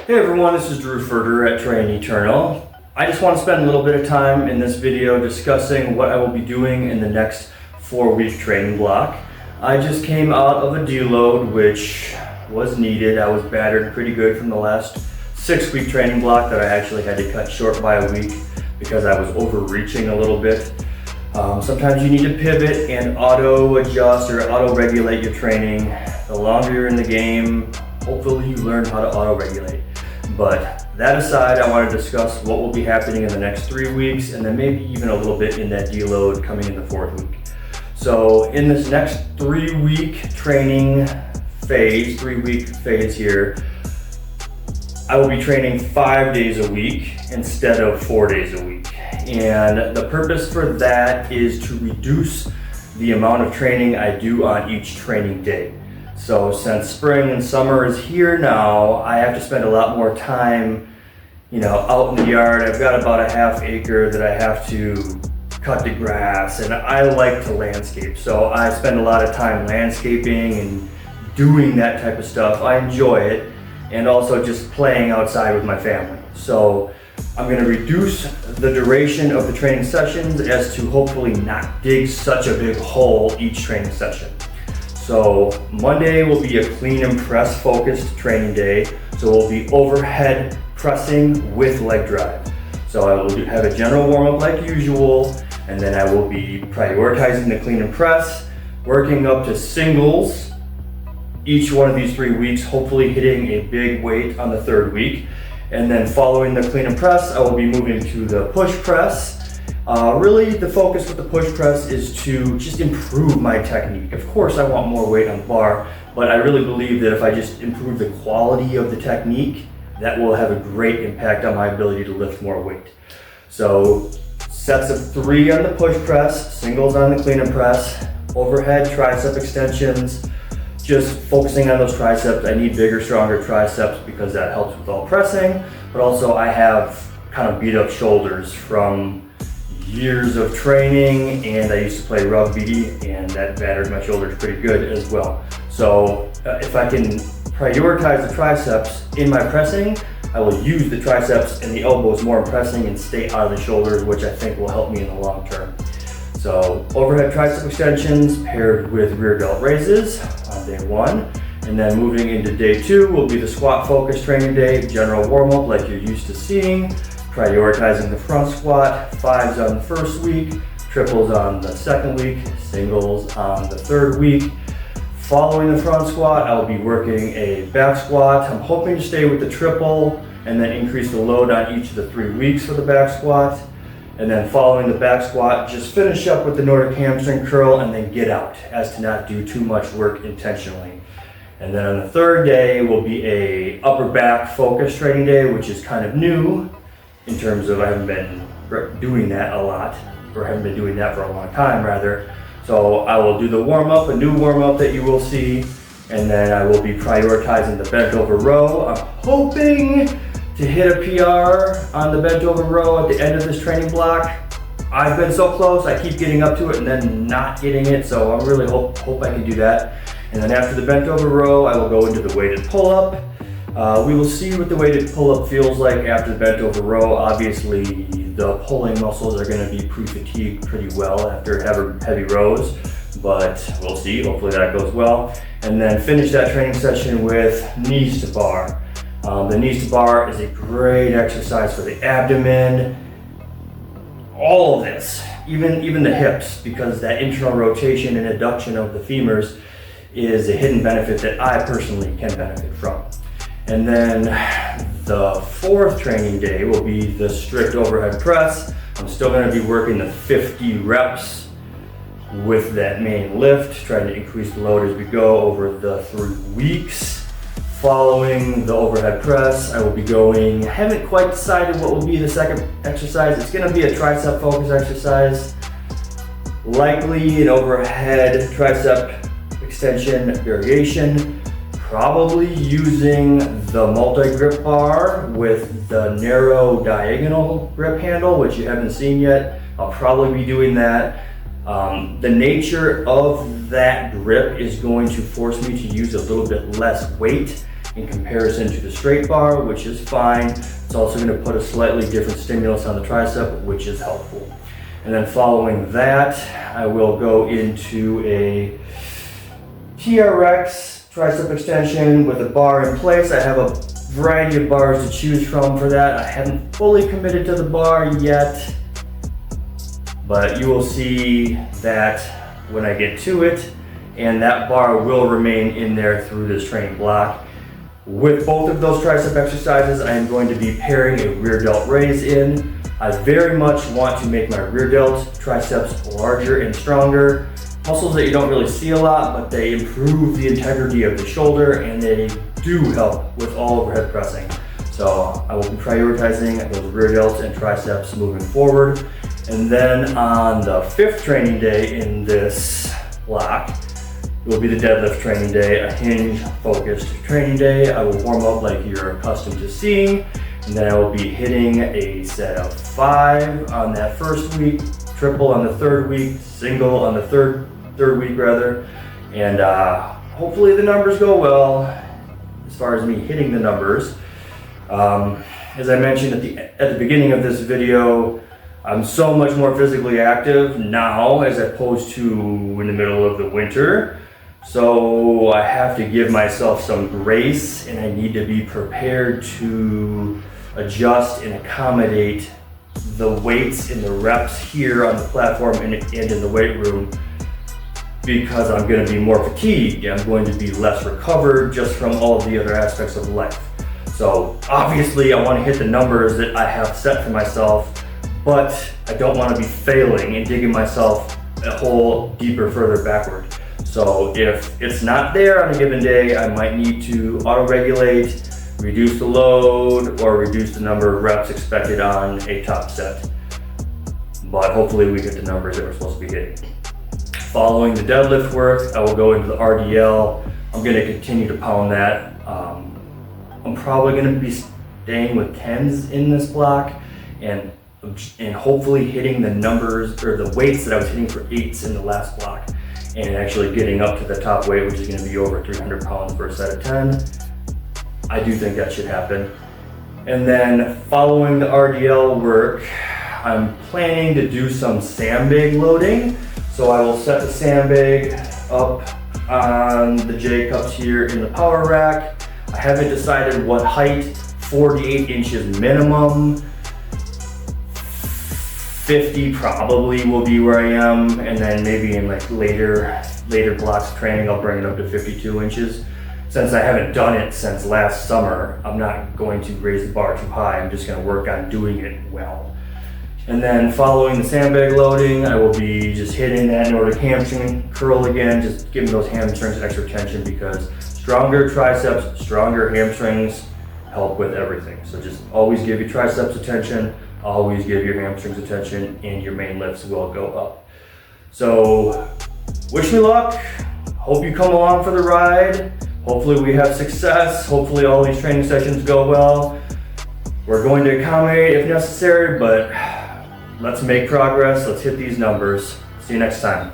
Hey everyone, this is Drew Furter at Train Eternal. I just want to spend a little bit of time in this video discussing what I will be doing in the next 4-week training block. I just came out of a deload, which was needed. I was battered pretty good from the last 6-week training block that I actually had to cut short by a week because I was overreaching a little bit. Sometimes you need to pivot and auto adjust or auto regulate your training. The longer you're in the game, hopefully you learn how to auto regulate. But that aside, I want to discuss what will be happening in the next 3 weeks and then maybe even a little bit in that deload coming in the 4th week. So in this next 3-week training phase, 3-week phase here, I will be training 5 days a week instead of 4 days a week. And the purpose for that is to reduce the amount of training I do on each training day. So since spring and summer is here now, I have to spend a lot more time, out in the yard. I've got about a half acre that I have to cut the grass, and I like to landscape. So I spend a lot of time landscaping and doing that type of stuff. I enjoy it, and also just playing outside with my family. So I'm going to reduce the duration of the training sessions as to hopefully not dig such a big hole each training session. So Monday will be a clean and press focused training day. So we'll be overhead pressing with leg drive. So I will have a general warm up like usual, and then I will be prioritizing the clean and press, working up to singles each one of these 3 weeks, hopefully hitting a big weight on the 3rd week. And then following the clean and press, I will be moving to the push press. Really, the focus with the push press is to just improve my technique. Of course, I want more weight on the bar, but I really believe that if I just improve the quality of the technique, that will have a great impact on my ability to lift more weight. So, sets of 3 on the push press, singles on the clean and press, overhead tricep extensions, just focusing on those triceps. I need bigger, stronger triceps because that helps with all pressing, but also I have kind of beat up shoulders from years of training, and I used to play rugby, and that battered my shoulders pretty good as well. So if I can prioritize the triceps in my pressing, I will use the triceps and the elbows more in pressing and stay out of the shoulders, which I think will help me in the long term. So overhead tricep extensions paired with rear delt raises on day 1. And then moving into day 2 will be the squat focus training day, general warm up like you're used to seeing. Prioritizing the front squat, 5s on the 1st week, triples on the 2nd week, singles on the 3rd week. Following the front squat, I will be working a back squat. I'm hoping to stay with the triple and then increase the load on each of the 3 weeks for the back squat. And then following the back squat, just finish up with the Nordic hamstring curl and then get out as to not do too much work intentionally. And then on the 3rd day will be a upper back focus training day, which is kind of new in terms of I haven't been doing that a lot, or haven't been doing that for a long time rather. So I will do the warm up, a new warm up that you will see, and then I will be prioritizing the bent over row. I'm hoping to hit a PR on the bent over row at the end of this training block. I've been so close, I keep getting up to it and then not getting it, so I really hope I can do that. And then after the bent over row, I will go into the weighted pull up. We will see what the weighted pull-up feels like after the bent over row. Obviously, the pulling muscles are going to be pre-fatigued pretty well after heavy rows, but we'll see. Hopefully that goes well. And then finish that training session with knees to bar. The knees to bar is a great exercise for the abdomen. All of this, even the hips, because that internal rotation and adduction of the femurs is a hidden benefit that I personally can benefit from. And then the 4th training day will be the strict overhead press. I'm still going to be working the 50 reps with that main lift, trying to increase the load as we go over the 3 weeks. Following the overhead press, I will be going, I haven't quite decided what will be the 2nd exercise. It's going to be a tricep focus exercise, likely an overhead tricep extension variation. Probably using the multi-grip bar with the narrow diagonal grip handle, which you haven't seen yet. I'll probably be doing that. The nature of that grip is going to force me to use a little bit less weight in comparison to the straight bar, which is fine. It's also going to put a slightly different stimulus on the tricep, which is helpful. And then following that, I will go into a TRX tricep extension with a bar in place. I have a variety of bars to choose from for that. I haven't fully committed to the bar yet, but you will see that when I get to it, and that bar will remain in there through this training block. With both of those tricep exercises, I am going to be pairing a rear delt raise in. I very much want to make my rear delt triceps larger and stronger. Muscles that you don't really see a lot, but they improve the integrity of the shoulder and they do help with all overhead pressing. So I will be prioritizing those rear delts and triceps moving forward. And then on the 5th training day in this block, it will be the deadlift training day, a hinge focused training day. I will warm up like you're accustomed to seeing, and then I will be hitting a set of 5 on that first week, triple on the 3rd week, single on the third week rather, and hopefully the numbers go well as far as me hitting the numbers. As I mentioned at the beginning of this video, I'm so much more physically active now as opposed to in the middle of the winter. So I have to give myself some grace and I need to be prepared to adjust and accommodate the weights and the reps here on the platform and in the weight room, because I'm going to be more fatigued. I'm going to be less recovered just from all of the other aspects of life. So obviously I want to hit the numbers that I have set for myself, but I don't want to be failing and digging myself a hole deeper further backward. So if it's not there on a given day, I might need to auto-regulate, reduce the load, or reduce the number of reps expected on a top set. But hopefully we hit the numbers that we're supposed to be hitting. Following the deadlift work, I will go into the RDL. I'm going to continue to pound that. I'm probably going to be staying with 10s in this block and hopefully hitting the numbers or the weights that I was hitting for 8s in the last block, and actually getting up to the top weight, which is going to be over 300 pounds for a set of 10. I do think that should happen. And then following the RDL work, I'm planning to do some sandbag loading. So I will set the sandbag up on the J cups here in the power rack. I haven't decided what height, 48 inches minimum. 50 probably will be where I am, and then maybe in like later blocks of training I'll bring it up to 52 inches. Since I haven't done it since last summer, I'm not going to raise the bar too high. I'm just going to work on doing it well. And then following the sandbag loading, I will be just hitting that Nordic hamstring curl again, just giving those hamstrings extra tension, because stronger triceps, stronger hamstrings help with everything. So just always give your triceps attention, always give your hamstrings attention, and your main lifts will go up. So wish me luck. Hope you come along for the ride. Hopefully we have success. Hopefully all these training sessions go well. We're going to accommodate if necessary, but let's make progress. Let's hit these numbers. See you next time.